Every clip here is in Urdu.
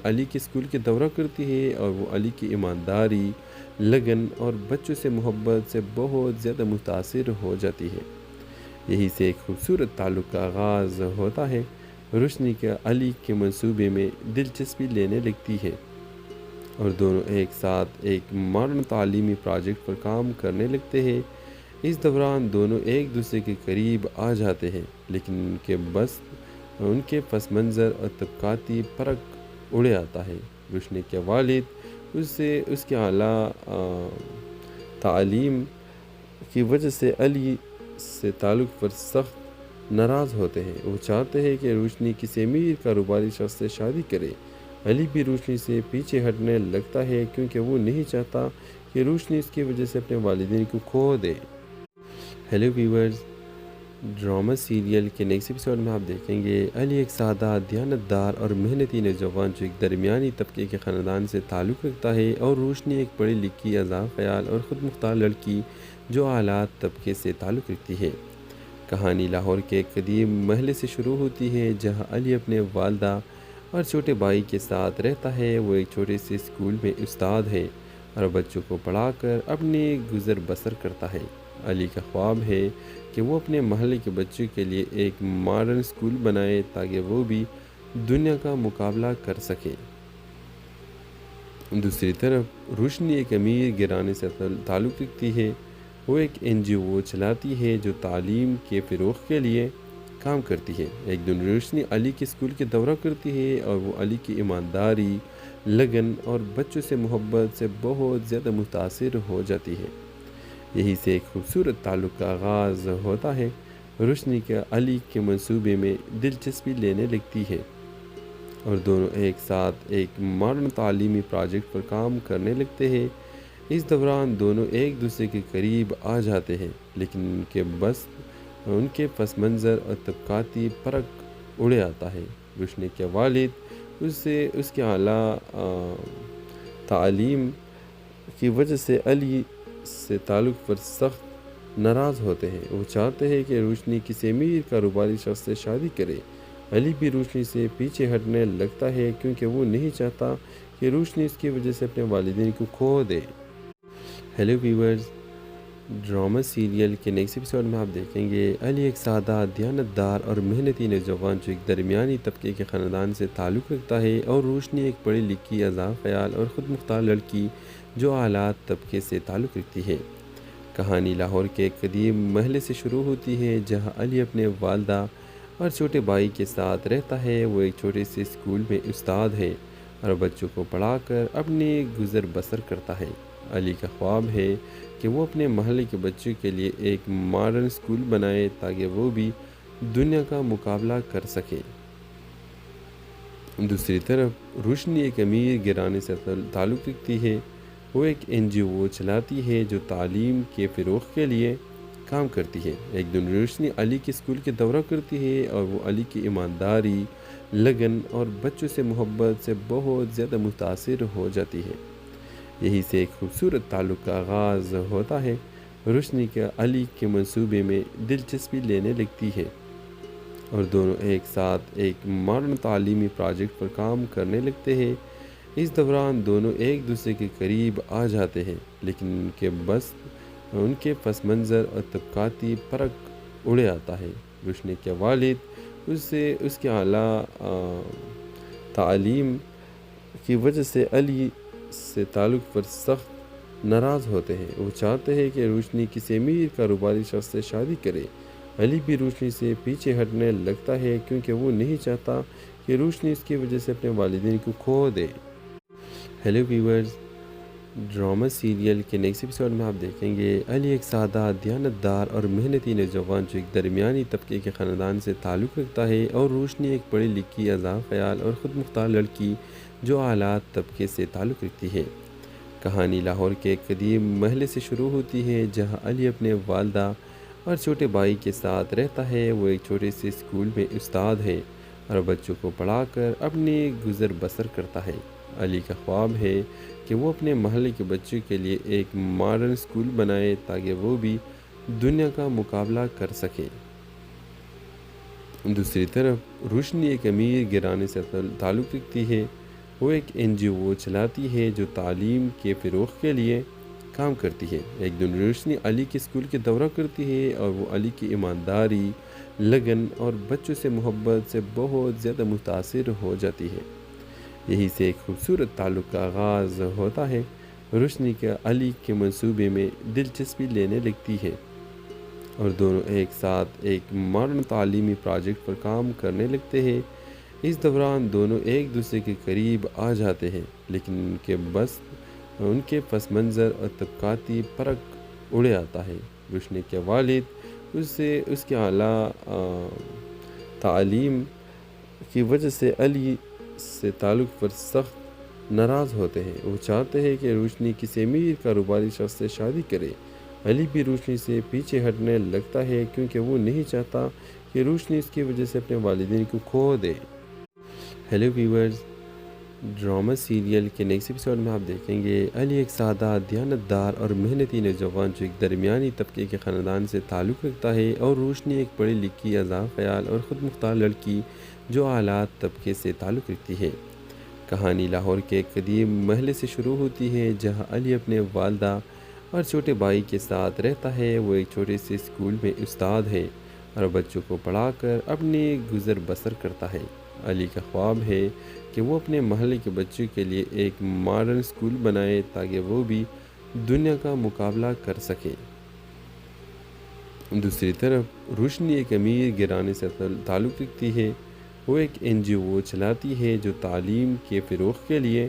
علی کے اسکول کے دورہ کرتی ہے اور وہ علی کی ایمانداری، لگن اور بچوں سے محبت سے بہت زیادہ متاثر ہو جاتی ہے۔ یہی سے ایک خوبصورت تعلق کا آغاز ہوتا ہے۔ روشنی کا علی کے منصوبے میں دلچسپی لینے لگتی ہے اور دونوں ایک ساتھ ایک ماڈرن تعلیمی پروجیکٹ پر کام کرنے لگتے ہیں۔ اس دوران دونوں ایک دوسرے کے قریب آ جاتے ہیں، لیکن ان کے پس منظر اور طبقاتی فرق اڑے آتا ہے۔ روشنی کے والد اس کے اعلیٰ تعلیم کی وجہ سے علی سے تعلق پر سخت ناراض ہوتے ہیں۔ وہ چاہتے ہیں کہ روشنی کسی امیر کاروباری شخص سے شادی کرے۔ علی بھی روشنی سے پیچھے ہٹنے لگتا ہے کیونکہ وہ نہیں چاہتا کہ روشنی اس کی وجہ سے اپنے والدین کو کھو دے۔ ہیلو ویورز، ڈرامہ سیریل کے نیکسٹ ایپیسوڈ میں آپ دیکھیں گے علی ایک سادہ، دیانتدار اور محنتی نوجوان جو ایک درمیانی طبقے کے خاندان سے تعلق رکھتا ہے، اور روشنی ایک پڑھی لکھی، آزاد خیال اور خود مختار لڑکی جو اعلیٰ طبقے سے تعلق رکھتی ہے۔ کہانی لاہور کے ایک قدیم محلے سے شروع ہوتی ہے جہاں علی اپنے والدہ اور چھوٹے بھائی کے ساتھ رہتا ہے۔ وہ ایک چھوٹے سے اسکول میں استاد ہے اور بچوں کو پڑھا کر اپنی گزر بسر کرتا ہے۔ علی کا خواب ہے کہ وہ اپنے محلے کے بچوں کے لیے ایک ماڈرن اسکول بنائے تاکہ وہ بھی دنیا کا مقابلہ کر سکے۔ دوسری طرف روشنی ایک امیر گھرانے سے تعلق رکھتی ہے۔ وہ ایک NGO چلاتی ہے جو تعلیم کے فروغ کے لیے کام کرتی ہے۔ ایک دن روشنی علی کے اسکول کے دورہ کرتی ہے اور وہ علی کی ایمانداری، لگن اور بچوں سے محبت سے بہت زیادہ متاثر ہو جاتی ہے۔ یہی سے ایک خوبصورت تعلق کا آغاز ہوتا ہے۔ روشنی کا علی کے منصوبے میں دلچسپی لینے لگتی ہے اور دونوں ایک ساتھ ایک ماڈرن تعلیمی پروجیکٹ پر کام کرنے لگتے ہیں۔ اس دوران دونوں ایک دوسرے کے قریب آ جاتے ہیں، لیکن ان کے پس منظر اور طبقاتی فرق اڑے آتا ہے۔ روشنی کے والد اس کے اعلیٰ تعلیم کی وجہ سے علی سے تعلق پر سخت ناراض ہوتے ہیں۔ وہ چاہتے ہیں کہ روشنی کسی امیر کاروباری شخص سے شادی کرے۔ علی بھی روشنی سے پیچھے ہٹنے لگتا ہے کیونکہ وہ نہیں چاہتا کہ روشنی اس کی وجہ سے اپنے والدین کو کھو دے۔ ہیلو ویورز، ڈرامہ سیریل کے نیکسٹ ایپیسوڈ میں آپ دیکھیں گے علی ایک سادہ، دیانتدار اور محنتی نوجوان جو ایک درمیانی طبقے کے خاندان سے تعلق رکھتا ہے، اور روشنی ایک پڑھی لکھی، آزاد خیال اور خود مختار لڑکی جو اعلیٰ طبقے سے تعلق رکھتی ہے۔ کہانی لاہور کے ایک قدیم محلے سے شروع ہوتی ہے جہاں علی اپنے والدہ اور چھوٹے بھائی کے ساتھ رہتا ہے۔ وہ ایک چھوٹے سے اسکول میں استاد ہے اور بچوں کو پڑھا کر اپنی گزر بسر کرتا ہے۔ علی کا خواب ہے کہ وہ اپنے محلے کے بچوں کے لیے ایک ماڈرن اسکول بنائے تاکہ وہ بھی دنیا کا مقابلہ کر سکے۔ دوسری طرف روشنی ایک امیر گھرانے سے تعلق رکھتی ہے۔ وہ ایک NGO چلاتی ہے جو تعلیم کے فروغ کے لیے کام کرتی ہے۔ ایک دن روشنی علی کے اسکول کے دورہ کرتی ہے اور وہ علی کی ایمانداری، لگن اور بچوں سے محبت سے بہت زیادہ متاثر ہو جاتی ہے۔ یہی سے ایک خوبصورت تعلق کا آغاز ہوتا ہے۔ روشنی کا علی کے منصوبے میں دلچسپی لینے لگتی ہے اور دونوں ایک ساتھ ایک ماڈرن تعلیمی پروجیکٹ پر کام کرنے لگتے ہیں۔ اس دوران دونوں ایک دوسرے کے قریب آ جاتے ہیں، لیکن ان کے پس منظر اور طبقاتی فرق اڑے آتا ہے۔ روشنی کے والد اس کے اعلیٰ تعلیم کی وجہ سے علی سے تعلق پر سخت ناراض ہوتے ہیں۔ وہ چاہتے ہیں کہ روشنی کسی امیر کاروباری شخص سے شادی کرے۔ علی بھی روشنی سے پیچھے ہٹنے لگتا ہے کیونکہ وہ نہیں چاہتا کہ روشنی اس کی وجہ سے اپنے والدین کو کھو دے۔ ہیلو ویورز، ڈرامہ سیریل کے نیکسٹ ایپیسوڈ میں آپ دیکھیں گے علی ایک سادہ، دیانتدار اور محنتی نوجوان جو ایک درمیانی طبقے کے خاندان سے تعلق رکھتا ہے، اور روشنی ایک پڑھی لکھی، آزاد خیال اور خود مختار لڑکی جو اعلیٰ طبقے سے تعلق رکھتی ہے۔ کہانی لاہور کے ایک قدیم محلے سے شروع ہوتی ہے جہاں علی اپنے والدہ اور چھوٹے بھائی کے ساتھ رہتا ہے۔ وہ ایک چھوٹے سے اسکول میں استاد ہے اور بچوں کو پڑھا کر اپنی گزر بسر کرتا ہے۔ علی کا خواب ہے کہ وہ اپنے محلے کے بچوں کے لیے ایک ماڈرن اسکول بنائے تاکہ وہ بھی دنیا کا مقابلہ کر سکے۔ دوسری طرف روشنی ایک امیر گھرانے سے تعلق رکھتی ہے۔ وہ ایک NGO چلاتی ہے جو تعلیم کے فروغ کے لیے کام کرتی ہے۔ ایک دن روشنی علی کے اسکول کے دورہ کرتی ہے اور وہ علی کی ایمانداری، لگن اور بچوں سے محبت سے بہت زیادہ متاثر ہو جاتی ہے۔ یہی سے ایک خوبصورت تعلق کا آغاز ہوتا ہے۔ روشنی کا علی کے منصوبے میں دلچسپی لینے لگتی ہے اور دونوں ایک ساتھ ایک ماڈرن تعلیمی پروجیکٹ پر کام کرنے لگتے ہیں۔ اس دوران دونوں ایک دوسرے کے قریب آ جاتے ہیں، لیکن ان کے پس منظر اور طبقاتی فرق اڑے آتا ہے۔ روشنی کے والد اس کے اعلیٰ تعلیم کی وجہ سے علی سے تعلق پر سخت ناراض ہوتے ہیں۔ وہ چاہتے ہیں کہ روشنی کسی امیر کاروباری شخص سے شادی کرے۔ علی بھی روشنی سے پیچھے ہٹنے لگتا ہے کیونکہ وہ نہیں چاہتا کہ روشنی اس کی وجہ سے اپنے والدین کو کھو دے۔ ہیلو ویورز، ڈرامہ سیریل کے نیکسٹ ایپیسوڈ میں آپ دیکھیں گے علی ایک سادہ، دیانتدار اور محنتی نوجوان جو ایک درمیانی طبقے کے خاندان سے تعلق رکھتا ہے، اور روشنی ایک پڑھی لکھی، آزاد خیال اور خود مختار لڑکی جو اعلیٰ طبقے سے تعلق رکھتی ہے۔ کہانی لاہور کے ایک قدیم محلے سے شروع ہوتی ہے جہاں علی اپنے والدہ اور چھوٹے بھائی کے ساتھ رہتا ہے۔ وہ ایک چھوٹے سے اسکول میں استاد ہے اور بچوں کو پڑھا کر اپنی گزر بسر کرتا ہے۔ علی کا خواب ہے کہ وہ اپنے محلے کے بچوں کے لیے ایک ماڈرن اسکول بنائے تاکہ وہ بھی دنیا کا مقابلہ کر سکے۔ دوسری طرف روشنی ایک امیر گھرانے سے تعلق رکھتی ہے۔ وہ ایک NGO چلاتی ہے جو تعلیم کے فروغ کے لیے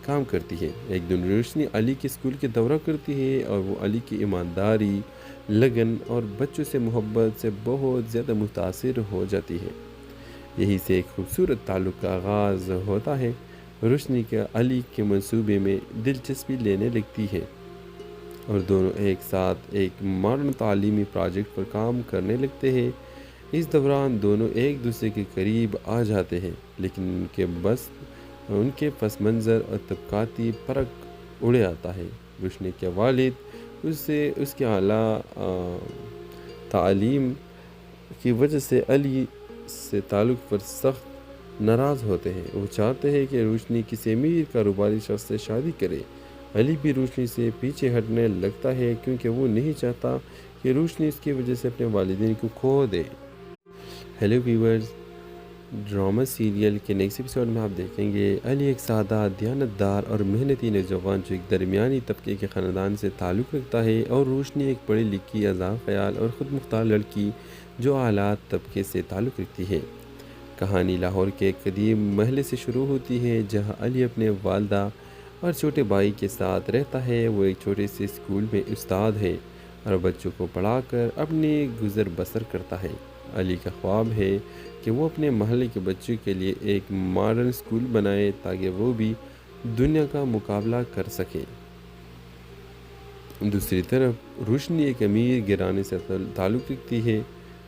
کام کرتی ہے۔ ایک دن روشنی علی کے اسکول کے دورہ کرتی ہے اور وہ علی کی ایمانداری، لگن اور بچوں سے محبت سے بہت زیادہ متاثر ہو جاتی ہے۔ یہی سے ایک خوبصورت تعلق کا آغاز ہوتا ہے۔ روشنی کا علی کے منصوبے میں دلچسپی لینے لگتی ہے اور دونوں ایک ساتھ ایک ماڈرن تعلیمی پروجیکٹ پر کام کرنے لگتے ہیں۔ اس دوران دونوں ایک دوسرے کے قریب آ جاتے ہیں، لیکن ان کے پس منظر اور طبقاتی فرق اڑے آتا ہے۔ روشنی کے والد اس کے اعلیٰ تعلیم کی وجہ سے علی سے تعلق پر سخت ناراض ہوتے ہیں۔ وہ چاہتے ہیں کہ روشنی کسی امیر کاروباری شخص سے شادی کرے۔ علی بھی روشنی سے پیچھے ہٹنے لگتا ہے کیونکہ وہ نہیں چاہتا کہ روشنی اس کی وجہ سے اپنے والدین کو کھو دے۔ ہیلو ویورز، ڈرامہ سیریل کے نیکسٹ ایپیسوڈ میں آپ دیکھیں گے علی ایک سادہ، دیانتدار اور محنتی نوجوان جو ایک درمیانی طبقے کے خاندان سے تعلق رکھتا ہے، اور روشنی ایک پڑھی لکھی، آزاد خیال اور خود مختار لڑکی جو اعلیٰ طبقے سے تعلق رکھتی ہے۔ کہانی لاہور کے ایک قدیم محلے سے شروع ہوتی ہے جہاں علی اپنے والدہ اور چھوٹے بھائی کے ساتھ رہتا ہے۔ وہ ایک چھوٹے سے اسکول میں استاد ہے اور بچوں کو پڑھا کر اپنی گزر بسر کرتا ہے۔ علی کا خواب ہے کہ وہ اپنے محلے کے بچوں کے لیے ایک ماڈرن اسکول بنائے تاکہ وہ بھی دنیا کا مقابلہ کر سکے۔ دوسری طرف روشنی ایک امیر گھرانے سے تعلق رکھتی ہے۔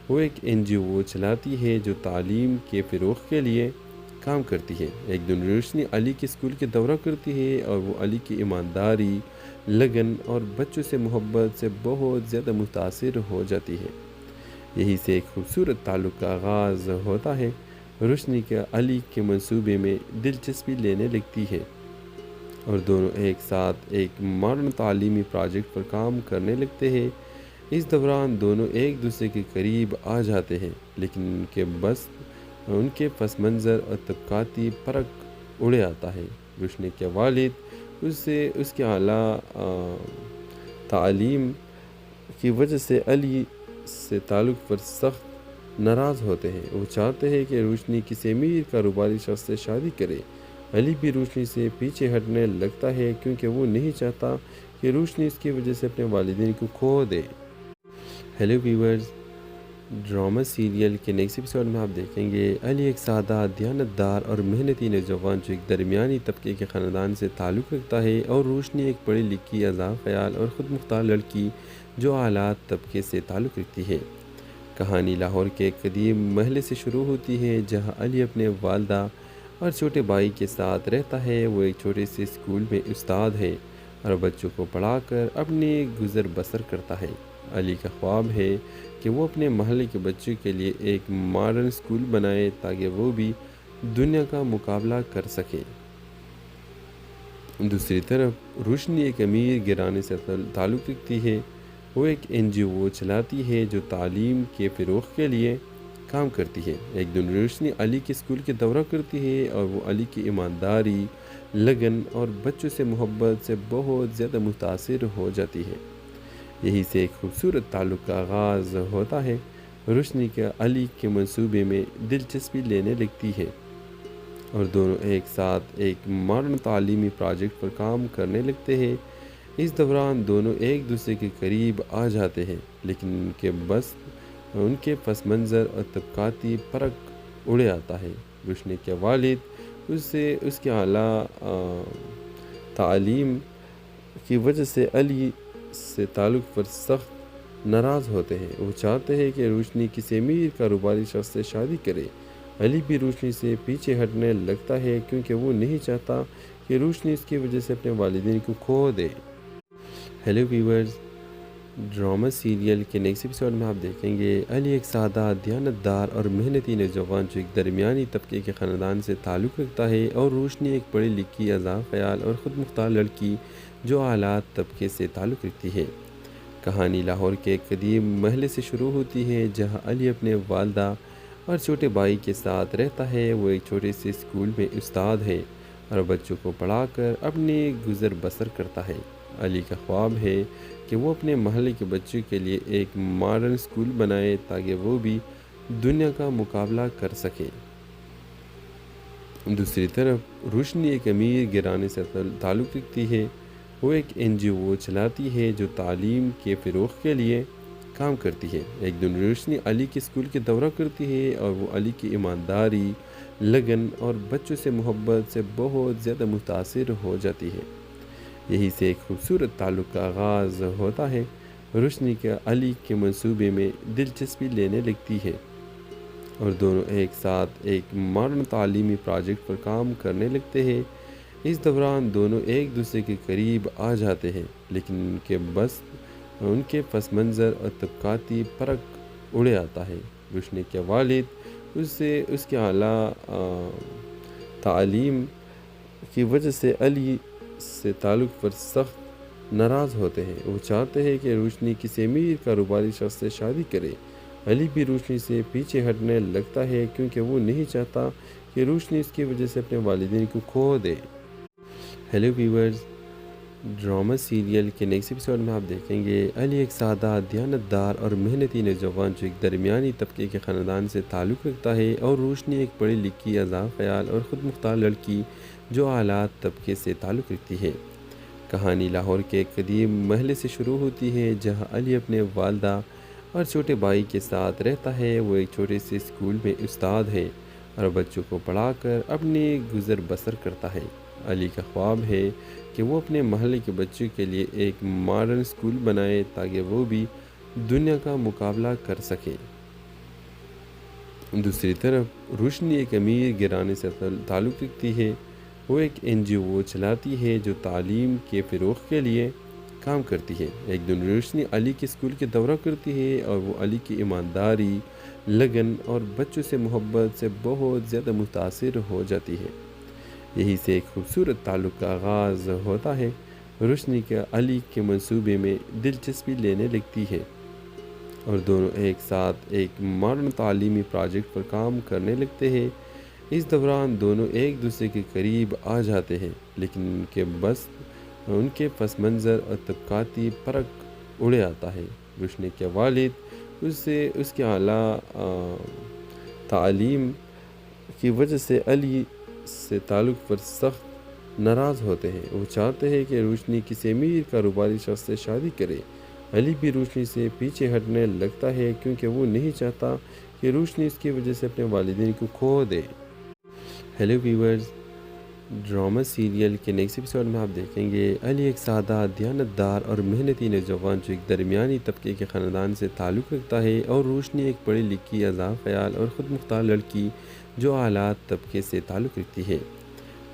وہ ایک NGO چلاتی ہے جو تعلیم کے فروغ کے لیے کام کرتی ہے۔ ایک دن روشنی علی کے اسکول کے دورہ کرتی ہے اور وہ علی کی ایمانداری، لگن اور بچوں سے محبت سے بہت زیادہ متاثر ہو جاتی ہے۔ یہی سے ایک خوبصورت تعلق کا آغاز ہوتا ہے۔ روشنی کا علی کے منصوبے میں دلچسپی لینے لگتی ہے اور دونوں ایک ساتھ ایک ماڈرن تعلیمی پروجیکٹ پر کام کرنے لگتے ہیں۔ اس دوران دونوں ایک دوسرے کے قریب آ جاتے ہیں، لیکن ان کے پس منظر اور طبقاتی فرق اڑے آتا ہے۔ روشنی کے والد اس کے اعلیٰ تعلیم کی وجہ سے علی سے تعلق پر سخت ناراض ہوتے ہیں۔ وہ چاہتے ہیں کہ روشنی کسی امیر کاروباری شخص سے شادی کرے۔ علی بھی روشنی سے پیچھے ہٹنے لگتا ہے کیونکہ وہ نہیں چاہتا کہ روشنی اس کی وجہ سے اپنے والدین کو کھو دے۔ ہیلو ویورز، ڈرامہ سیریل کے نیکسٹ ایپیسوڈ میں آپ دیکھیں گے علی ایک سادہ، دیانتدار اور محنتی نوجوان جو ایک درمیانی طبقے کے خاندان سے تعلق رکھتا ہے، اور روشنی ایک پڑھی لکھی، آزاد خیال اور خود مختار لڑکی جو اعلیٰ طبقے سے تعلق رکھتی ہے۔ کہانی لاہور کے ایک قدیم محلے سے شروع ہوتی ہے جہاں علی اپنے والدہ اور چھوٹے بھائی کے ساتھ رہتا ہے۔ وہ ایک چھوٹے سے اسکول میں استاد ہے اور بچوں کو پڑھا کر اپنی گزر بسر کرتا ہے۔ علی کا خواب ہے کہ وہ اپنے محلے کے بچوں کے لیے ایک ماڈرن اسکول بنائے تاکہ وہ بھی دنیا کا مقابلہ کر سکے۔ دوسری طرف روشنی ایک امیر گھرانے سے تعلق رکھتی ہے۔ وہ ایک NGO چلاتی ہے جو تعلیم کے فروغ کے لیے کام کرتی ہے۔ ایک دن روشنی علی کے اسکول کے دورہ کرتی ہے اور وہ علی کی ایمانداری، لگن اور بچوں سے محبت سے بہت زیادہ متاثر ہو جاتی ہے۔ یہی سے ایک خوبصورت تعلق کا آغاز ہوتا ہے۔ روشنی کا علی کے منصوبے میں دلچسپی لینے لگتی ہے اور دونوں ایک ساتھ ایک ماڈرن تعلیمی پروجیکٹ پر کام کرنے لگتے ہیں۔ اس دوران دونوں ایک دوسرے کے قریب آ جاتے ہیں، لیکن ان کے پس منظر اور طبقاتی فرق اڑے آتا ہے۔ روشنی کے والد اس کے اعلیٰ تعلیم کی وجہ سے علی سے تعلق پر سخت ناراض ہوتے ہیں۔ وہ چاہتے ہیں کہ روشنی کسی امیر کاروباری شخص سے شادی کرے۔ علی بھی روشنی سے پیچھے ہٹنے لگتا ہے کیونکہ وہ نہیں چاہتا کہ روشنی اس کی وجہ سے اپنے والدین کو کھو دے۔ ہیلو ویورز، ڈرامہ سیریل کے نیکسٹ ایپیسوڈ میں آپ دیکھیں گے علی ایک سادہ، دیانتدار اور محنتی نوجوان جو ایک درمیانی طبقے کے خاندان سے تعلق رکھتا ہے، اور روشنی ایک پڑھی لکھی، آزاد خیال اور خود مختار لڑکی جو اعلیٰ طبقے سے تعلق رکھتی ہے۔ کہانی لاہور کے ایک قدیم محلے سے شروع ہوتی ہے جہاں علی اپنے والدہ اور چھوٹے بھائی کے ساتھ رہتا ہے۔ وہ ایک چھوٹے سے اسکول میں استاد ہے اور بچوں کو پڑھا کر اپنی گزر بسر کرتا ہے۔ علی کا خواب ہے کہ وہ اپنے محلے کے بچوں کے لیے ایک ماڈرن اسکول بنائے تاکہ وہ بھی دنیا کا مقابلہ کر سکے۔ دوسری طرف روشنی ایک امیر گھرانے سے تعلق رکھتی ہے۔ وہ ایک NGO چلاتی ہے جو تعلیم کے فروغ کے لیے کام کرتی ہے۔ ایک دن روشنی علی کے اسکول کے دورہ کرتی ہے اور وہ علی کی ایمانداری، لگن اور بچوں سے محبت سے بہت زیادہ متاثر ہو جاتی ہے۔ یہی سے ایک خوبصورت تعلق کا آغاز ہوتا ہے۔ روشنی کا علی کے منصوبے میں دلچسپی لینے لگتی ہے اور دونوں ایک ساتھ ایک ماڈرن تعلیمی پروجیکٹ پر کام کرنے لگتے ہیں۔ اس دوران دونوں ایک دوسرے کے قریب آ جاتے ہیں، لیکن ان کے پس منظر اور طبقاتی فرق اڑے آتا ہے۔ روشنی کے والد اس کے اعلیٰ تعلیم کی وجہ سے علی سے تعلق پر سخت ناراض ہوتے ہیں۔ وہ چاہتے ہیں کہ روشنی کسی امیر کاروباری شخص سے شادی کرے۔ علی بھی روشنی سے پیچھے ہٹنے لگتا ہے کیونکہ وہ نہیں چاہتا کہ روشنی اس کی وجہ سے اپنے والدین کو کھو دے۔ ہیلو ویورز، ڈرامہ سیریل کے نیکسٹ ایپیسوڈ میں آپ دیکھیں گے علی ایک سادہ، دیانتدار اور محنتی نوجوان جو ایک درمیانی طبقے کے خاندان سے تعلق رکھتا ہے، اور روشنی ایک پڑھی لکھی، آزاد خیال اور خود مختار لڑکی جو اعلیٰ طبقے سے تعلق رکھتی ہے۔ کہانی لاہور کے ایک قدیم محلے سے شروع ہوتی ہے جہاں علی اپنے والدہ اور چھوٹے بھائی کے ساتھ رہتا ہے۔ وہ ایک چھوٹے سے اسکول میں استاد ہے اور بچوں کو پڑھا کر اپنی گزر بسر کرتا ہے۔ علی کا خواب ہے کہ وہ اپنے محلے کے بچوں کے لیے ایک ماڈرن اسکول بنائے تاکہ وہ بھی دنیا کا مقابلہ کر سکے۔ دوسری طرف روشنی ایک امیر گھرانے سے تعلق رکھتی ہے۔ وہ ایک NGO چلاتی ہے جو تعلیم کے فروغ کے لیے کام کرتی ہے۔ ایک دن روشنی علی کے اسکول کے دورہ کرتی ہے اور وہ علی کی ایمانداری، لگن اور بچوں سے محبت سے بہت زیادہ متاثر ہو جاتی ہے۔ یہی سے ایک خوبصورت تعلق کا آغاز ہوتا ہے۔ روشنی کا علی کے منصوبے میں دلچسپی لینے لگتی ہے اور دونوں ایک ساتھ ایک ماڈرن تعلیمی پروجیکٹ پر کام کرنے لگتے ہیں۔ اس دوران دونوں ایک دوسرے کے قریب آ جاتے ہیں، لیکن ان کے پس منظر اور طبقاتی فرق اڑے آتا ہے۔ روشنی کے والد اس کے اعلیٰ تعلیم کی وجہ سے علی سے تعلق پر سخت ناراض ہوتے ہیں۔ وہ چاہتے ہیں کہ روشنی کسی امیر کاروباری شخص سے شادی کرے۔ علی بھی روشنی سے پیچھے ہٹنے لگتا ہے کیونکہ وہ نہیں چاہتا کہ روشنی اس کی وجہ سے اپنے والدین کو کھو دے۔ ہیلو ویورز، ڈرامہ سیریل کے نیکسٹ ایپیسوڈ میں آپ دیکھیں گے علی ایک سادہ، دیانتدار اور محنتی نوجوان جو ایک درمیانی طبقے کے خاندان سے تعلق رکھتا ہے، اور روشنی ایک پڑھی لکھی، آزاد خیال اور خود مختار لڑکی جو اعلیٰ طبقے سے تعلق رکھتی ہے۔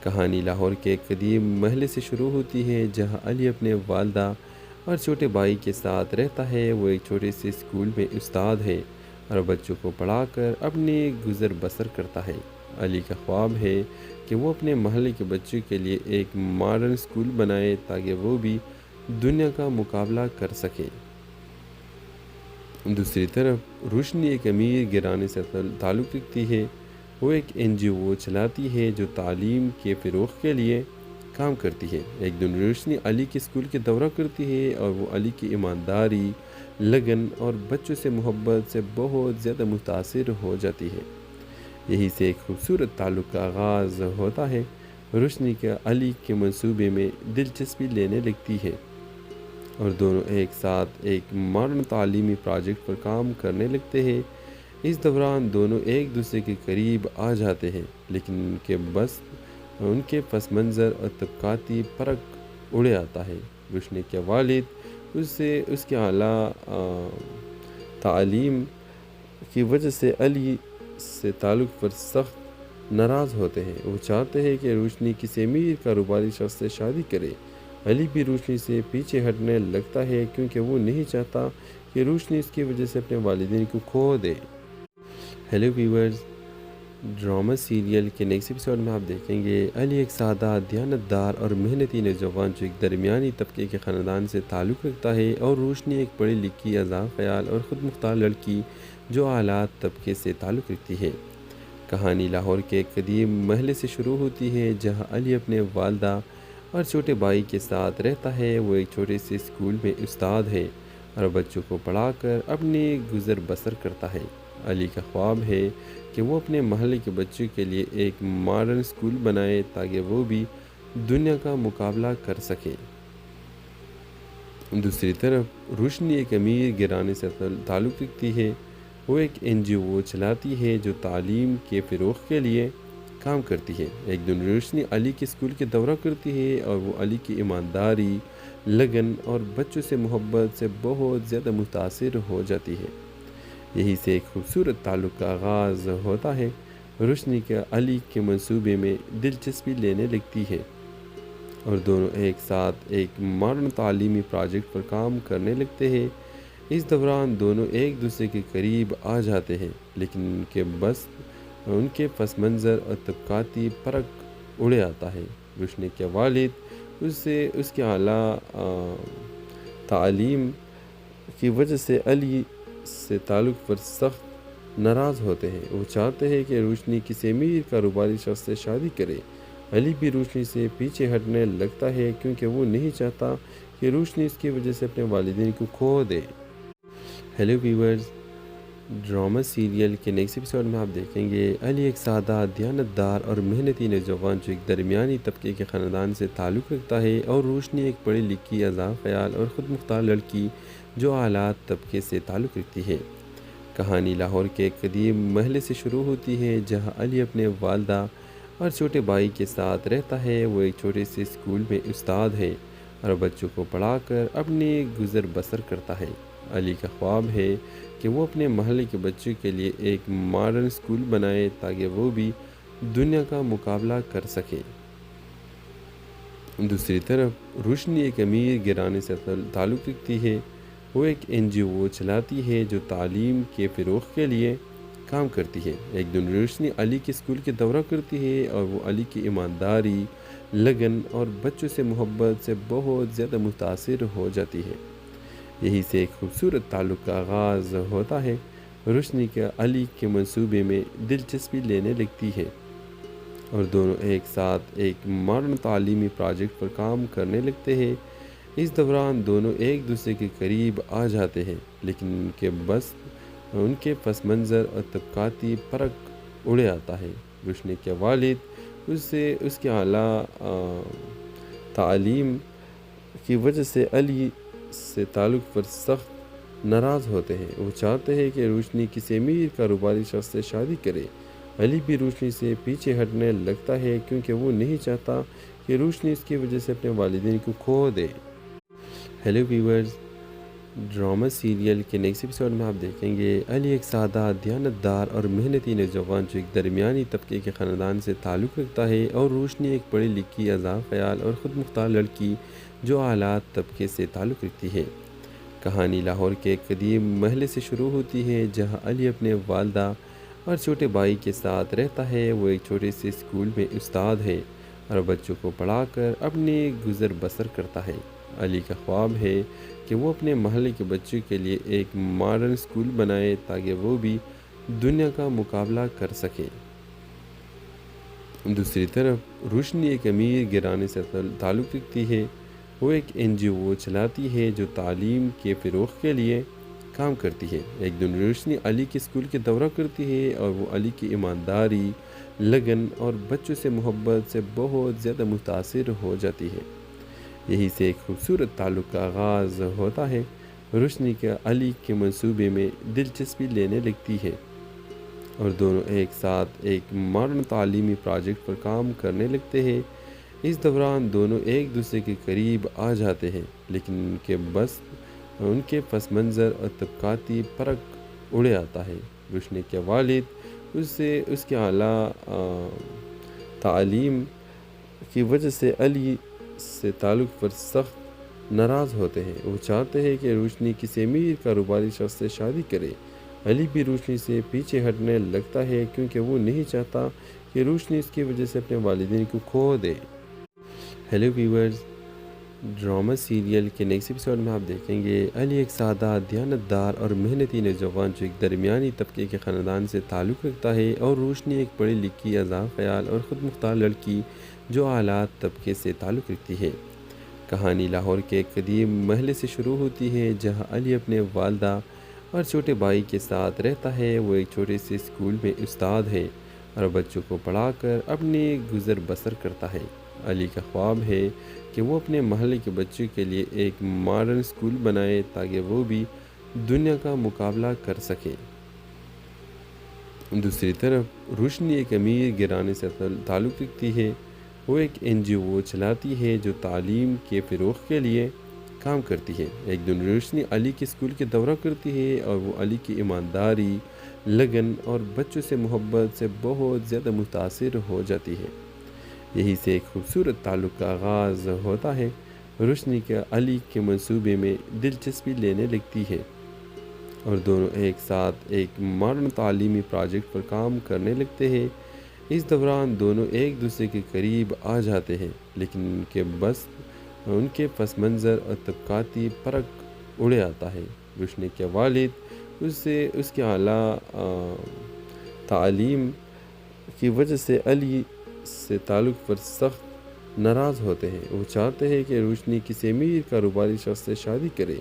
کہانی لاہور کے ایک قدیم محلے سے شروع ہوتی ہے جہاں علی اپنے والدہ اور چھوٹے بھائی کے ساتھ رہتا ہے۔ وہ ایک چھوٹے سے اسکول میں استاد ہے اور بچوں کو پڑھا کر اپنی گزر بسر کرتا ہے۔ علی کا خواب ہے کہ وہ اپنے محلے کے بچوں کے لیے ایک ماڈرن اسکول بنائے تاکہ وہ بھی دنیا کا مقابلہ کر سکے۔ دوسری طرف روشنی ایک امیر گھرانے سے تعلق رکھتی ہے۔ وہ ایک NGO چلاتی ہے جو تعلیم کے فروغ کے لیے کام کرتی ہے۔ ایک دن روشنی علی کے اسکول کے دورہ کرتی ہے اور وہ علی کی ایمانداری، لگن اور بچوں سے محبت سے بہت زیادہ متاثر ہو جاتی ہے۔ یہی سے ایک خوبصورت تعلق کا آغاز ہوتا ہے۔ روشنی کا علی کے منصوبے میں دلچسپی لینے لگتی ہے اور دونوں ایک ساتھ ایک ماڈرن تعلیمی پروجیکٹ پر کام کرنے لگتے ہیں۔ اس دوران دونوں ایک دوسرے کے قریب آ جاتے ہیں، لیکن ان کے پس منظر اور طبقاتی فرق اڑے آتا ہے۔ روشنی کے والد اس کے اعلیٰ تعلیم کی وجہ سے علی سے تعلق پر سخت ناراض ہوتے ہیں۔ وہ چاہتے ہیں کہ روشنی کسی امیر کاروباری شخص سے شادی کرے۔ علی بھی روشنی سے پیچھے ہٹنے لگتا ہے کیونکہ وہ نہیں چاہتا کہ روشنی اس کی وجہ سے اپنے والدین کو کھو دے۔ ہیلو ویورز، ڈرامہ سیریل کے نیکسٹ ایپیسوڈ میں آپ دیکھیں گے علی ایک سادہ، دیانتدار اور محنتی نوجوان جو ایک درمیانی طبقے کے خاندان سے تعلق رکھتا ہے، اور روشنی ایک پڑھی لکھی، آزاد خیال اور خود مختار لڑکی جو اعلیٰ طبقے سے تعلق رکھتی ہے۔ کہانی لاہور کے ایک قدیم محلے سے شروع ہوتی ہے جہاں علی اپنے والدہ اور چھوٹے بھائی کے ساتھ رہتا ہے۔ وہ ایک چھوٹے سے اسکول میں استاد ہے اور بچوں کو پڑھا کر اپنی گزر بسر کرتا ہے۔ علی کا خواب ہے کہ وہ اپنے محلے کے بچوں کے لیے ایک ماڈرن اسکول بنائے تاکہ وہ بھی دنیا کا مقابلہ کر سکے۔ دوسری طرف روشنی ایک امیر گھرانے سے تعلق رکھتی ہے۔ وہ ایک NGO چلاتی ہے جو تعلیم کے فروغ کے لیے کام کرتی ہے۔ ایک دن روشنی علی کے اسکول کے دورہ کرتی ہے اور وہ علی کی ایمانداری، لگن اور بچوں سے محبت سے بہت زیادہ متاثر ہو جاتی ہے۔ یہی سے ایک خوبصورت تعلق کا آغاز ہوتا ہے۔ روشنی کا علی کے منصوبے میں دلچسپی لینے لگتی ہے اور دونوں ایک ساتھ ایک ماڈرن تعلیمی پروجیکٹ پر کام کرنے لگتے ہیں۔ اس دوران دونوں ایک دوسرے کے قریب آ جاتے ہیں، لیکن ان کے پس منظر اور طبقاتی فرق اڑے آتا ہے۔ روشنی کے والد اس کے اعلیٰ تعلیم کی وجہ سے علی سے تعلق پر سخت ناراض ہوتے ہیں۔ وہ چاہتے ہیں کہ روشنی کسی امیر کاروباری شخص سے شادی کرے۔ علی بھی روشنی سے پیچھے ہٹنے لگتا ہے کیونکہ وہ نہیں چاہتا کہ روشنی اس کی وجہ سے اپنے والدین کو کھو دے۔ ہیلو ویورز، ڈرامہ سیریل کے نیکسٹ ایپیسوڈ میں آپ دیکھیں گے علی ایک سادہ، دیانتدار اور محنتی نوجوان جو ایک درمیانی طبقے کے خاندان سے تعلق رکھتا ہے، اور روشنی ایک پڑھی لکھی، آزاد خیال اور خود مختار لڑکی جو اعلیٰ طبقے سے تعلق رکھتی ہے۔ کہانی لاہور کے ایک قدیم محلے سے شروع ہوتی ہے جہاں علی اپنے والدہ اور چھوٹے بھائی کے ساتھ رہتا ہے۔ وہ ایک چھوٹے سے اسکول میں استاد ہے اور بچوں کو پڑھا کر اپنی گزر بسر کرتا ہے۔ علی کا خواب ہے کہ وہ اپنے محلے کے بچوں کے لیے ایک ماڈرن اسکول بنائے تاکہ وہ بھی دنیا کا مقابلہ کر سکے۔ دوسری طرف روشنی ایک امیر گھرانے سے تعلق رکھتی ہے۔ وہ ایک NGO چلاتی ہے جو تعلیم کے فروغ کے لیے کام کرتی ہے۔ ایک دن روشنی علی کے اسکول کے دورہ کرتی ہے اور وہ علی کی ایمانداری، لگن اور بچوں سے محبت سے بہت زیادہ متاثر ہو جاتی ہے۔ یہی سے ایک خوبصورت تعلق کا آغاز ہوتا ہے۔ روشنی کا علی کے منصوبے میں دلچسپی لینے لگتی ہے اور دونوں ایک ساتھ ایک ماڈرن تعلیمی پروجیکٹ پر کام کرنے لگتے ہیں۔ اس دوران دونوں ایک دوسرے کے قریب آ جاتے ہیں، لیکن ان کے پس منظر اور طبقاتی فرق اڑے آتا ہے۔ روشنی کے والد اس کے اعلیٰ تعلیم کی وجہ سے علی سے تعلق پر سخت ناراض ہوتے ہیں۔ وہ چاہتے ہیں کہ روشنی کسی امیر کاروباری شخص سے شادی کرے۔ علی بھی روشنی سے پیچھے ہٹنے لگتا ہے کیونکہ وہ نہیں چاہتا کہ روشنی اس کی وجہ سے اپنے والدین کو کھو دے۔ ہیلو ویورز، ڈرامہ سیریل کے نیکسٹ ایپیسوڈ میں آپ دیکھیں گے علی ایک سادہ، دیانتدار اور محنتی نوجوان جو ایک درمیانی طبقے کے خاندان سے تعلق رکھتا ہے، اور روشنی ایک پڑھی لکھی، آزاد خیال اور خود مختار لڑکی جو اعلیٰ طبقے سے تعلق رکھتی ہے۔ کہانی لاہور کے ایک قدیم محلے سے شروع ہوتی ہے جہاں علی اپنے والدہ اور چھوٹے بھائی کے ساتھ رہتا ہے۔ وہ ایک چھوٹے سے اسکول میں استاد ہے اور بچوں کو پڑھا کر اپنی گزر بسر کرتا ہے۔ علی کا خواب ہے کہ وہ اپنے محلے کے بچوں کے لیے ایک ماڈرن اسکول بنائے تاکہ وہ بھی دنیا کا مقابلہ کر سکے۔ دوسری طرف روشنی ایک امیر گھرانے سے تعلق رکھتی ہے۔ وہ ایک NGO چلاتی ہے جو تعلیم کے فروغ کے لیے کام کرتی ہے۔ ایک دن روشنی علی کے اسکول کے دورہ کرتی ہے اور وہ علی کی ایمانداری، لگن اور بچوں سے محبت سے بہت زیادہ متاثر ہو جاتی ہے۔ یہی سے ایک خوبصورت تعلق کا آغاز ہوتا ہے۔ روشنی کا علی کے منصوبے میں دلچسپی لینے لگتی ہے اور دونوں ایک ساتھ ایک ماڈرن تعلیمی پروجیکٹ پر کام کرنے لگتے ہیں۔ اس دوران دونوں ایک دوسرے کے قریب آ جاتے ہیں، لیکن ان کے پس منظر اور طبقاتی فرق اڑے آتا ہے۔ روشنی کے والد اس کے اعلیٰ تعلیم کی وجہ سے علی سے تعلق پر سخت ناراض ہوتے ہیں۔ وہ چاہتے ہیں کہ روشنی کسی امیر کاروباری شخص سے شادی کرے۔ علی بھی روشنی سے پیچھے ہٹنے لگتا ہے کیونکہ وہ نہیں چاہتا کہ روشنی اس کی وجہ سے اپنے والدین کو کھو دے۔ ہیلو ویورز، ڈرامہ سیریل کے نیکسٹ ایپیسوڈ میں آپ دیکھیں گے علی ایک سادہ، دیانتدار اور محنتی نوجوان جو ایک درمیانی طبقے کے خاندان سے تعلق رکھتا ہے، اور روشنی ایک پڑھی لکھی، آزاد خیال اور خود مختار لڑکی جو اعلیٰ طبقے سے تعلق رکھتی ہے۔ کہانی لاہور کے ایک قدیم محلے سے شروع ہوتی ہے جہاں علی اپنے والدہ اور چھوٹے بھائی کے ساتھ رہتا ہے۔ وہ ایک چھوٹے سے اسکول میں استاد ہے اور بچوں کو پڑھا کر اپنی گزر بسر کرتا ہے۔ علی کا خواب ہے کہ وہ اپنے محلے کے بچوں کے لیے ایک ماڈرن اسکول بنائے تاکہ وہ بھی دنیا کا مقابلہ کر سکے۔ دوسری طرف روشنی ایک امیر گھرانے سے تعلق رکھتی ہے۔ وہ ایک NGO چلاتی ہے جو تعلیم کے فروغ کے لیے کام کرتی ہے۔ ایک دن روشنی علی کے اسکول کے دورہ کرتی ہے اور وہ علی کی ایمانداری، لگن اور بچوں سے محبت سے بہت زیادہ متاثر ہو جاتی ہے۔ یہی سے ایک خوبصورت تعلق کا آغاز ہوتا ہے۔ روشنی کا علی کے منصوبے میں دلچسپی لینے لگتی ہے اور دونوں ایک ساتھ ایک ماڈرن تعلیمی پروجیکٹ پر کام کرنے لگتے ہیں۔ اس دوران دونوں ایک دوسرے کے قریب آ جاتے ہیں، لیکن ان کے پس منظر اور طبقاتی فرق اڑے آتا ہے۔ روشنی کے والد اس کے اعلیٰ تعلیم کی وجہ سے علی سے تعلق پر سخت ناراض ہوتے ہیں۔ وہ چاہتے ہیں کہ روشنی کسی امیر کاروباری شخص سے شادی کرے۔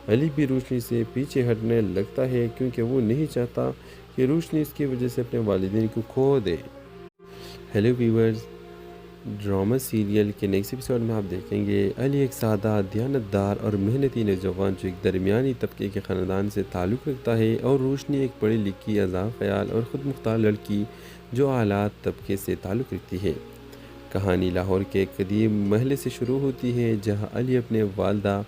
علی بھی روشنی سے پیچھے ہٹنے لگتا ہے کیونکہ وہ نہیں چاہتا کہ روشنی اس کی وجہ سے اپنے والدین کو کھو دے۔ ہیلو ویورز، ڈرامہ سیریل کے نیکسٹ ایپیسوڈ میں آپ دیکھیں گے علی ایک سادہ، دیانتدار اور محنتی نوجوان جو ایک درمیانی طبقے کے خاندان سے تعلق رکھتا ہے، اور روشنی ایک پڑھی لکھی، آزاد خیال اور خود مختار لڑکی جو اعلیٰ طبقے سے تعلق رکھتی ہے۔ کہانی لاہور کے ایک قدیم محلے سے شروع ہوتی ہے جہاں علی اپنے والدہ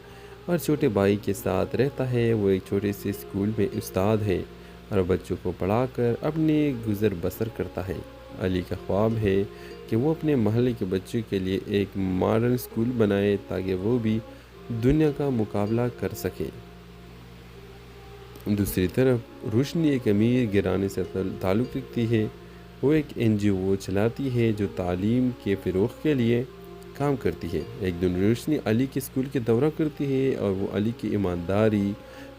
اور چھوٹے بھائی کے ساتھ رہتا ہے۔ وہ ایک چھوٹے سے اسکول میں استاد ہے اور بچوں کو پڑھا کر اپنی گزر بسر کرتا ہے۔ علی کا خواب ہے کہ وہ اپنے محلے کے بچوں کے لیے ایک ماڈرن اسکول بنائے تاکہ وہ بھی دنیا کا مقابلہ کر سکے۔ دوسری طرف روشنی ایک امیر گھرانے سے تعلق رکھتی ہے۔ وہ ایک NGO چلاتی ہے جو تعلیم کے فروغ کے لیے کام کرتی ہے۔ ایک دن روشنی علی کے اسکول کے دورہ کرتی ہے اور وہ علی کی ایمانداری،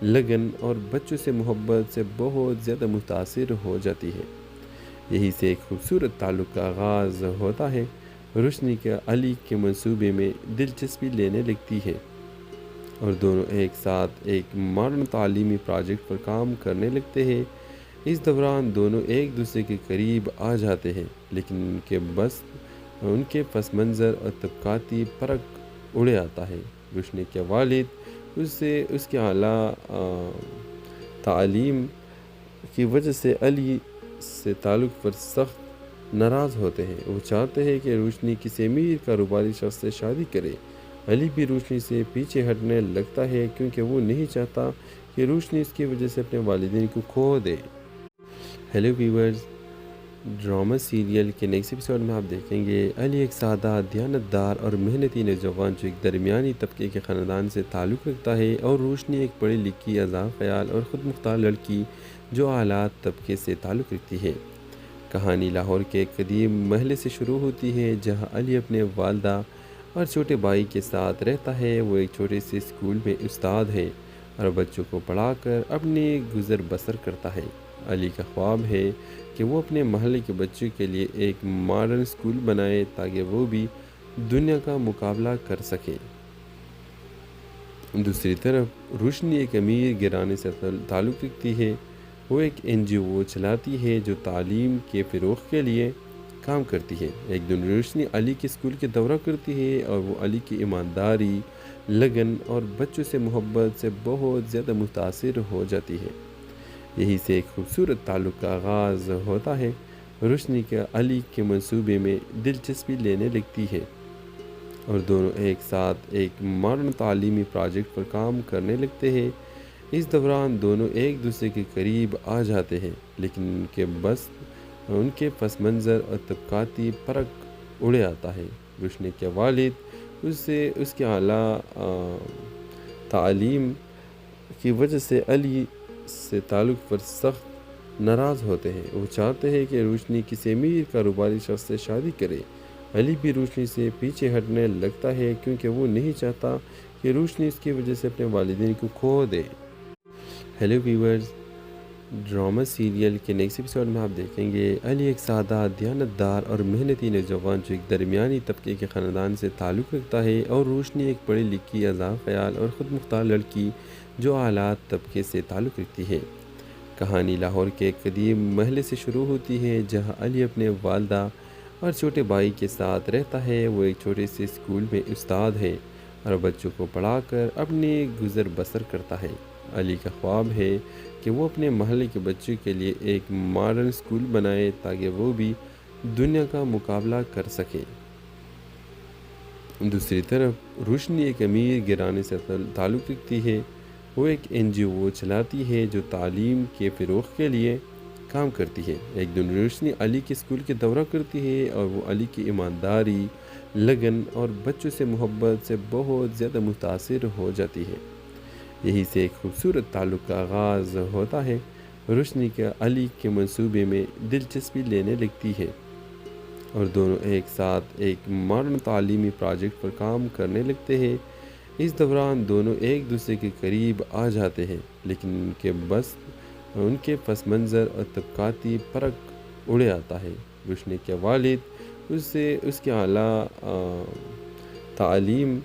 لگن اور بچوں سے محبت سے بہت زیادہ متاثر ہو جاتی ہے۔ یہی سے ایک خوبصورت تعلق کا آغاز ہوتا ہے۔ روشنی کا علی کے منصوبے میں دلچسپی لینے لگتی ہے اور دونوں ایک ساتھ ایک ماڈرن تعلیمی پروجیکٹ پر کام کرنے لگتے ہیں۔ اس دوران دونوں ایک دوسرے کے قریب آ جاتے ہیں، لیکن ان کے پس منظر اور طبقاتی فرق اڑے آتا ہے۔ روشنی کے والد اس کے اعلیٰ تعلیم کی وجہ سے علی سے تعلق پر سخت ناراض ہوتے ہیں۔ وہ چاہتے ہیں کہ روشنی کسی امیر کاروباری شخص سے شادی کرے۔ علی بھی روشنی سے پیچھے ہٹنے لگتا ہے کیونکہ وہ نہیں چاہتا کہ روشنی اس کی وجہ سے اپنے والدین کو کھو دے۔ ہیلو ویورز، ڈرامہ سیریل کے نیکسٹ ایپیسوڈ میں آپ دیکھیں گے علی ایک سادہ، دیانتدار اور محنتی نوجوان جو ایک درمیانی طبقے کے خاندان سے تعلق رکھتا ہے، اور روشنی ایک پڑھی لکھی، آزاد خیال اور خود مختار لڑکی جو اعلیٰ طبقے سے تعلق رکھتی ہے۔ کہانی لاہور کے ایک قدیم محلے سے شروع ہوتی ہے جہاں علی اپنے والدہ اور چھوٹے بھائی کے ساتھ رہتا ہے۔ وہ ایک چھوٹے سے اسکول میں استاد ہے اور بچوں کو پڑھا کر اپنی گزر بسر کرتا ہے۔ علی کا خواب ہے کہ وہ اپنے محلے کے بچوں کے لیے ایک ماڈرن اسکول بنائے تاکہ وہ بھی دنیا کا مقابلہ کر سکے۔ دوسری طرف روشنی ایک امیر گھرانے سے تعلق رکھتی ہے۔ وہ ایک NGO چلاتی ہے جو تعلیم کے فروغ کے لیے کام کرتی ہے۔ ایک دن روشنی علی کے اسکول کے دورہ کرتی ہے اور وہ علی کی ایمانداری، لگن اور بچوں سے محبت سے بہت زیادہ متاثر ہو جاتی ہے۔ یہی سے ایک خوبصورت تعلق کا آغاز ہوتا ہے۔ روشنی کا علی کے منصوبے میں دلچسپی لینے لگتی ہے اور دونوں ایک ساتھ ایک ماڈرن تعلیمی پروجیکٹ پر کام کرنے لگتے ہیں۔ اس دوران دونوں ایک دوسرے کے قریب آ جاتے ہیں، لیکن ان کے پس منظر اور طبقاتی فرق اڑے آتا ہے۔ روشنی کے والد اس کے اعلیٰ تعلیم کی وجہ سے علی سے تعلق پر سخت ناراض ہوتے ہیں۔ وہ چاہتے ہیں کہ روشنی کسی امیر کاروباری شخص سے شادی کرے۔ علی بھی روشنی سے پیچھے ہٹنے لگتا ہے کیونکہ وہ نہیں چاہتا کہ روشنی اس کی وجہ سے اپنے والدین کو کھو دے۔ ہیلو ویورز، ڈرامہ سیریل کے نیکسٹ ایپیسوڈ میں آپ دیکھیں گے علی ایک سادہ، دیانتدار اور محنتی نوجوان جو ایک درمیانی طبقے کے خاندان سے تعلق رکھتا ہے، اور روشنی ایک پڑھی لکھی، آزاد خیال اور خود مختار لڑکی جو اعلیٰ طبقے سے تعلق رکھتی ہے۔ کہانی لاہور کے ایک قدیم محلے سے شروع ہوتی ہے جہاں علی اپنے والدہ اور چھوٹے بھائی کے ساتھ رہتا ہے۔ وہ ایک چھوٹے سے اسکول میں استاد ہے اور بچوں کو پڑھا کر اپنی گزر بسر کرتا ہے۔ علی کا خواب ہے کہ وہ اپنے محلے کے بچوں کے لیے ایک ماڈرن اسکول بنائے تاکہ وہ بھی دنیا کا مقابلہ کر سکے۔ دوسری طرف روشنی ایک امیر گھرانے سے تعلق رکھتی ہے۔ وہ ایک NGO چلاتی ہے جو تعلیم کے فروغ کے لیے کام کرتی ہے۔ ایک دن روشنی علی کے اسکول کے دورہ کرتی ہے اور وہ علی کی ایمانداری، لگن اور بچوں سے محبت سے بہت زیادہ متاثر ہو جاتی ہے۔ یہی سے ایک خوبصورت تعلق کا آغاز ہوتا ہے۔ روشنی کا علی کے منصوبے میں دلچسپی لینے لگتی ہے اور دونوں ایک ساتھ ایک ماڈرن تعلیمی پروجیکٹ پر کام کرنے لگتے ہیں۔ اس دوران دونوں ایک دوسرے کے قریب آ جاتے ہیں، لیکن ان کے پس منظر اور طبقاتی فرق اڑے آتا ہے۔ روشنی کے والد اس کے اعلیٰ تعلیم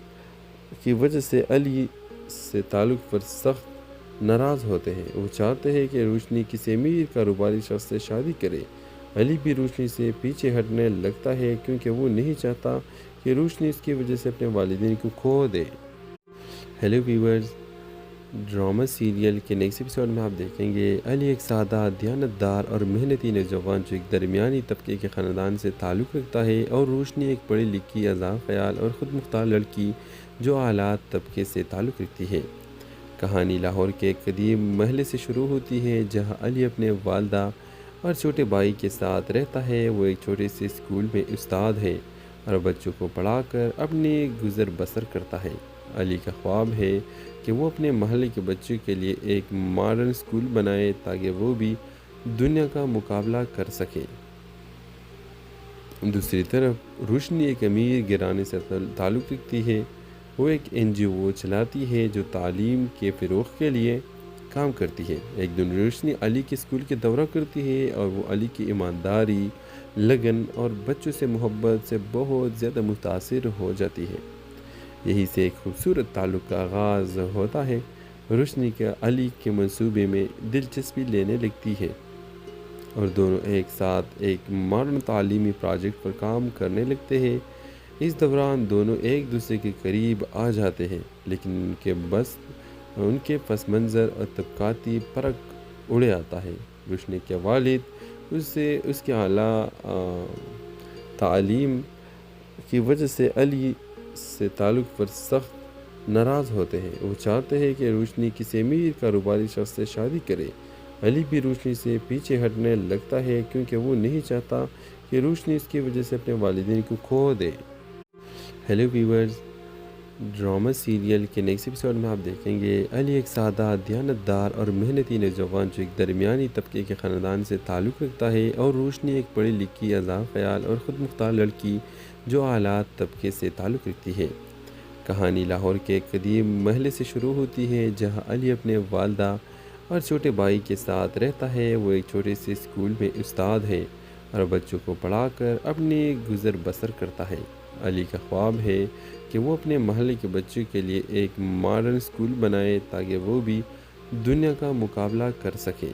کی وجہ سے علی سے تعلق پر سخت ناراض ہوتے ہیں۔ وہ چاہتے ہیں کہ روشنی کسی امیر کاروباری شخص سے شادی کرے۔ علی بھی روشنی سے پیچھے ہٹنے لگتا ہے کیونکہ وہ نہیں چاہتا کہ روشنی اس کی وجہ سے اپنے والدین کو کھو دے۔ ہیلو ویورز، ڈرامہ سیریل کے نیکسٹ ایپیسوڈ میں آپ دیکھیں گے علی ایک سادہ، دیانتدار اور محنتی نوجوان جو ایک درمیانی طبقے کے خاندان سے تعلق رکھتا ہے، اور روشنی ایک پڑھی لکھی، آزاد خیال اور خود مختار لڑکی جو اعلیٰ طبقے سے تعلق رکھتی ہے۔ کہانی لاہور کے ایک قدیم محلے سے شروع ہوتی ہے جہاں علی اپنے والدہ اور چھوٹے بھائی کے ساتھ رہتا ہے۔ وہ ایک چھوٹے سے اسکول میں استاد ہے اور بچوں کو پڑھا کر اپنی گزر بسر کرتا ہے۔ علی کا خواب ہے کہ وہ اپنے محلے کے بچوں کے لیے ایک ماڈرن اسکول بنائے تاکہ وہ بھی دنیا کا مقابلہ کر سکے۔ دوسری طرف روشنی ایک امیر گھرانے سے تعلق رکھتی ہے۔ وہ ایک NGO چلاتی ہے جو تعلیم کے فروغ کے لیے کام کرتی ہے۔ ایک دن روشنی علی کے اسکول کے دورہ کرتی ہے اور وہ علی کی ایمانداری، لگن اور بچوں سے محبت سے بہت زیادہ متاثر ہو جاتی ہے۔ یہی سے ایک خوبصورت تعلق کا آغاز ہوتا ہے۔ روشنی کا علی کے منصوبے میں دلچسپی لینے لگتی ہے اور دونوں ایک ساتھ ایک ماڈرن تعلیمی پروجیکٹ پر کام کرنے لگتے ہیں۔ اس دوران دونوں ایک دوسرے کے قریب آ جاتے ہیں، لیکن ان کے پس منظر اور طبقاتی فرق اڑے آتا ہے۔ روشنی کے والد اس کے اعلیٰ تعلیم کی وجہ سے علی سے تعلق پر سخت ناراض ہوتے ہیں۔ وہ چاہتے ہیں کہ روشنی کسی امیر کاروباری شخص سے شادی کرے۔ علی بھی روشنی سے پیچھے ہٹنے لگتا ہے کیونکہ وہ نہیں چاہتا کہ روشنی اس کی وجہ سے اپنے والدین کو کھو دے۔ ہیلو ویورز، ڈرامہ سیریل کے نیکسٹ ایپیسوڈ میں آپ دیکھیں گے علی ایک سادہ دیانتدار اور محنتی نوجوان جو ایک درمیانی طبقے کے خاندان سے تعلق رکھتا ہے، اور روشنی ایک پڑھی لکھی عذاب خیال اور خود مختار لڑکی جو اعلیٰ طبقے سے تعلق رکھتی ہے۔ کہانی لاہور کے ایک قدیم محلے سے شروع ہوتی ہے جہاں علی اپنے والدہ اور چھوٹے بھائی کے ساتھ رہتا ہے۔ وہ ایک چھوٹے سے اسکول میں استاد ہے اور بچوں کو پڑھا کر اپنی گزر بسر کرتا ہے۔ علی کا خواب ہے کہ وہ اپنے محلے کے بچوں کے لیے ایک ماڈرن اسکول بنائے تاکہ وہ بھی دنیا کا مقابلہ کر سکے۔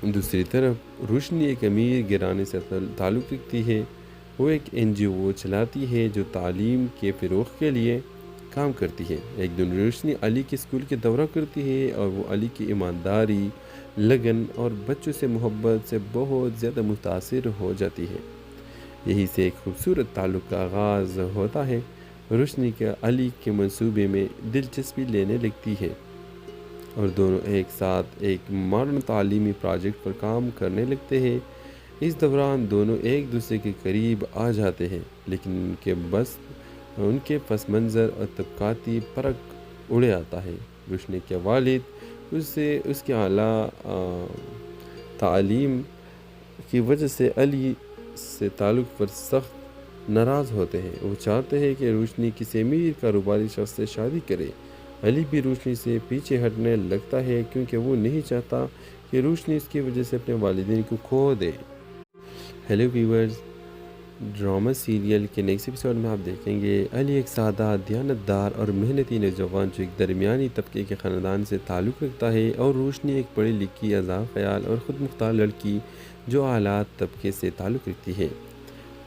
دوسری طرف روشنی ایک امیر گھرانے سے تعلق رکھتی ہے۔ وہ ایک NGO چلاتی ہے جو تعلیم کے فروغ کے لیے کام کرتی ہے۔ ایک دن روشنی علی کے اسکول کے دورہ کرتی ہے اور وہ علی کی ایمانداری، لگن اور بچوں سے محبت سے بہت زیادہ متاثر ہو جاتی ہے۔ یہی سے ایک خوبصورت تعلق کا آغاز ہوتا ہے۔ روشنی کے علی کے منصوبے میں دلچسپی لینے لگتی ہے اور دونوں ایک ساتھ ایک ماڈرن تعلیمی پروجیکٹ پر کام کرنے لگتے ہیں۔ اس دوران دونوں ایک دوسرے کے قریب آ جاتے ہیں، لیکن ان کے پس منظر اور طبقاتی فرق اڑے آتا ہے۔ روشنی کے والد اس کے اعلیٰ تعلیم کی وجہ سے علی سے تعلق پر سخت ناراض ہوتے ہیں۔ وہ چاہتے ہیں کہ روشنی کسی امیر کاروباری شخص سے شادی کرے۔ علی بھی روشنی سے پیچھے ہٹنے لگتا ہے کیونکہ وہ نہیں چاہتا کہ روشنی اس کی وجہ سے اپنے والدین کو کھو دے۔ ہیلو ویورز، ڈرامہ سیریل کے نیکسٹ ایپیسوڈ میں آپ دیکھیں گے علی ایک سادہ دیانتدار اور محنتی نوجوان جو ایک درمیانی طبقے کے خاندان سے تعلق رکھتا ہے، اور روشنی ایک پڑھی لکھی عذاب خیال اور خود مختار لڑکی جو اعلیٰ طبقے سے تعلق رکھتی ہے۔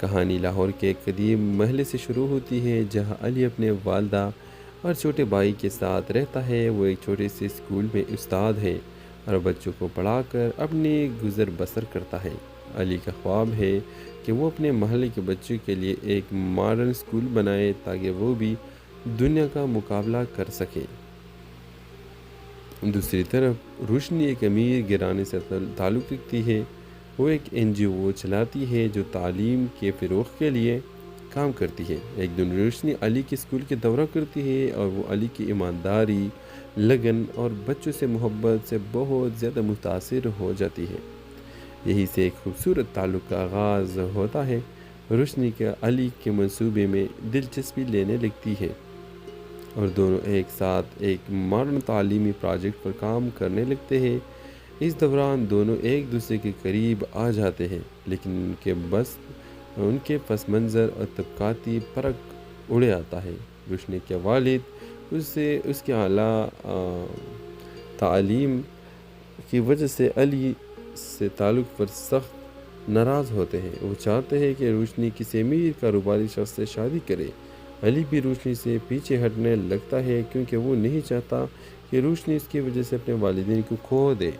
کہانی لاہور کے ایک قدیم محلے سے شروع ہوتی ہے جہاں علی اپنے والدہ اور چھوٹے بھائی کے ساتھ رہتا ہے۔ وہ ایک چھوٹے سے اسکول میں استاد ہے اور بچوں کو پڑھا کر اپنی گزر بسر کرتا ہے۔ علی کا خواب ہے کہ وہ اپنے محلے کے بچوں کے لیے ایک ماڈرن اسکول بنائے تاکہ وہ بھی دنیا کا مقابلہ کر سکے۔ دوسری طرف روشنی ایک امیر گھرانے سے تعلق رکھتی ہے۔ وہ ایک NGO چلاتی ہے جو تعلیم کے فروغ کے لیے کام کرتی ہے۔ ایک دن روشنی علی کے اسکول کے دورہ کرتی ہے اور وہ علی کی ایمانداری، لگن اور بچوں سے محبت سے بہت زیادہ متاثر ہو جاتی ہے۔ یہی سے ایک خوبصورت تعلق کا آغاز ہوتا ہے۔ روشنی کے علی کے منصوبے میں دلچسپی لینے لگتی ہے اور دونوں ایک ساتھ ایک ماڈرن تعلیمی پروجیکٹ پر کام کرنے لگتے ہیں۔ اس دوران دونوں ایک دوسرے کے قریب آ جاتے ہیں، لیکن ان کے پس منظر اور طبقاتی فرق اڑے آتا ہے۔ روشنی کے والد اس کے اعلیٰ تعلیم کی وجہ سے علی سے تعلق پر سخت ناراض ہوتے ہیں۔ وہ چاہتے ہیں کہ روشنی کسی امیر کاروباری شخص سے شادی کرے۔ علی بھی روشنی سے پیچھے ہٹنے لگتا ہے کیونکہ وہ نہیں چاہتا کہ روشنی اس کی وجہ سے اپنے والدین کو کھو دے۔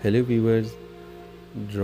Hello viewers,